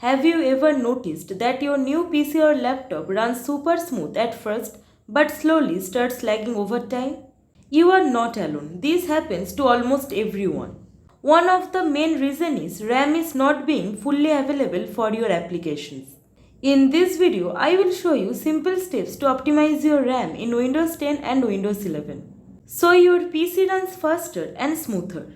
Have you ever noticed that your new PC or laptop runs super smooth at first but slowly starts lagging over time? You are not alone. This happens to almost everyone. One of the main reasons is RAM is not being fully available for your applications. In this video, I will show you simple steps to optimize your RAM in Windows 10 and Windows 11, so your PC runs faster and smoother,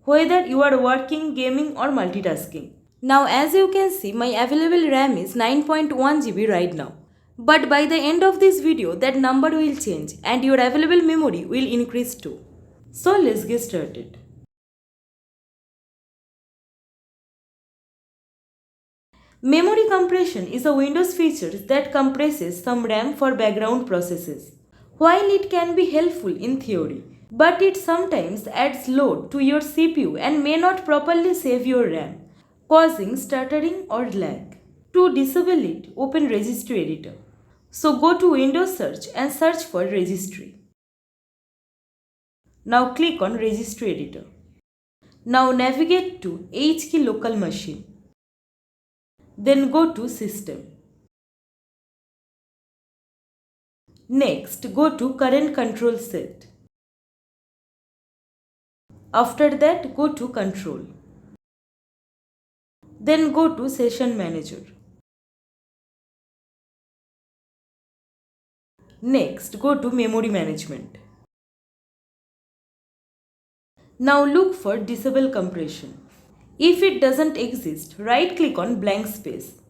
whether you are working, gaming or multitasking. Now as you can see, my available RAM is 9.1 GB right now. But by the end of this video, that number will change and your available memory will increase too. So let's get started. Memory compression is a Windows feature that compresses some RAM for background processes. While it can be helpful in theory, but it sometimes adds load to your CPU and may not properly save your RAM, causing stuttering or lag. To disable it, open Registry Editor. So go to Windows Search and search for Registry. Now click on Registry Editor. Now navigate to HKey Local Machine. Then go to System. Next, go to Current Control Set. After that, go to Control. Then go to Session Manager. Next, go to Memory Management. Now look for Disable Compression. If it doesn't exist, right-click on blank space.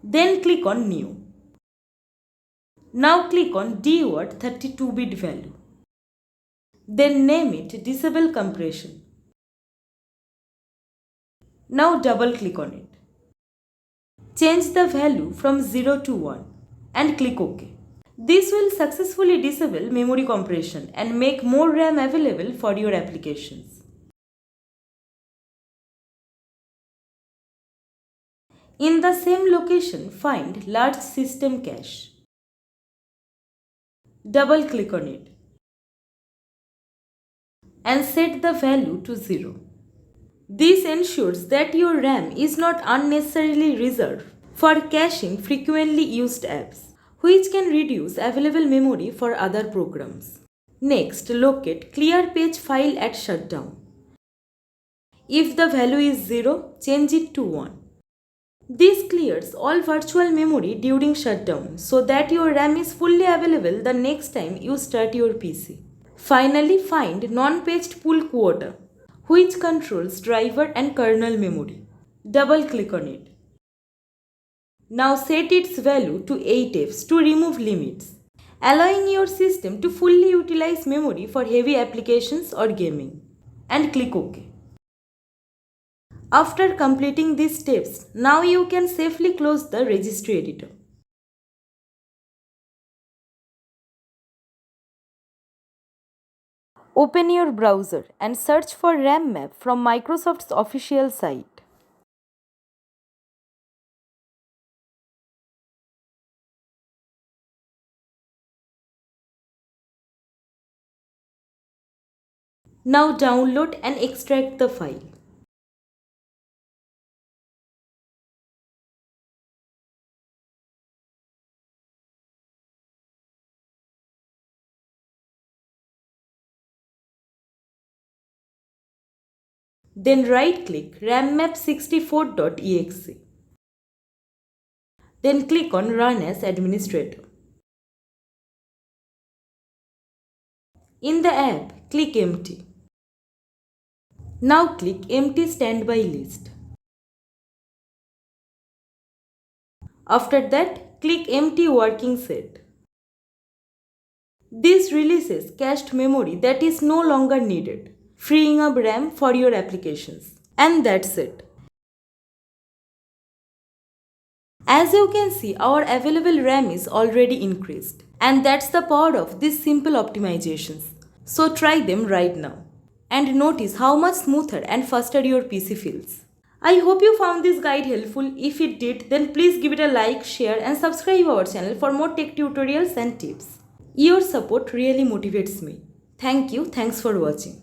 Then click on New. Now click on DWORD 32-bit value. Then name it Disable Compression. Now double-click on it. Change the value from 0 to 1 and click OK. This will successfully disable memory compression and make more RAM available for your applications. In the same location, find Large System Cache. Double-click on it and set the value to 0. This ensures that your RAM is not unnecessarily reserved for caching frequently used apps, which can reduce available memory for other programs. Next, locate Clear Page file at shutdown. If the value is 0, change it to 1. This clears all virtual memory during shutdown so that your RAM is fully available the next time you start your PC. Finally, find Non-Paged Pool Quota, which controls driver and kernel memory. Double-click on it. Now set its value to 8Fs to remove limits, allowing your system to fully utilize memory for heavy applications or gaming. And click OK. After completing these steps, now you can safely close the Registry Editor. Open your browser and search for RAM map from Microsoft's official site. Now download and extract the file. Then right-click rammap64.exe. Then click on Run as Administrator. In the app, click Empty. Now click Empty Standby List. After that, click Empty Working Set. This releases cached memory that is no longer needed, freeing up RAM for your applications. And that's it. As you can see, our available RAM is already increased. And that's the power of these simple optimizations. So try them right now. And notice how much smoother and faster your PC feels. I hope you found this guide helpful. If it did, then please give it a like, share and subscribe our channel for more tech tutorials and tips. Your support really motivates me. Thank you. Thanks for watching.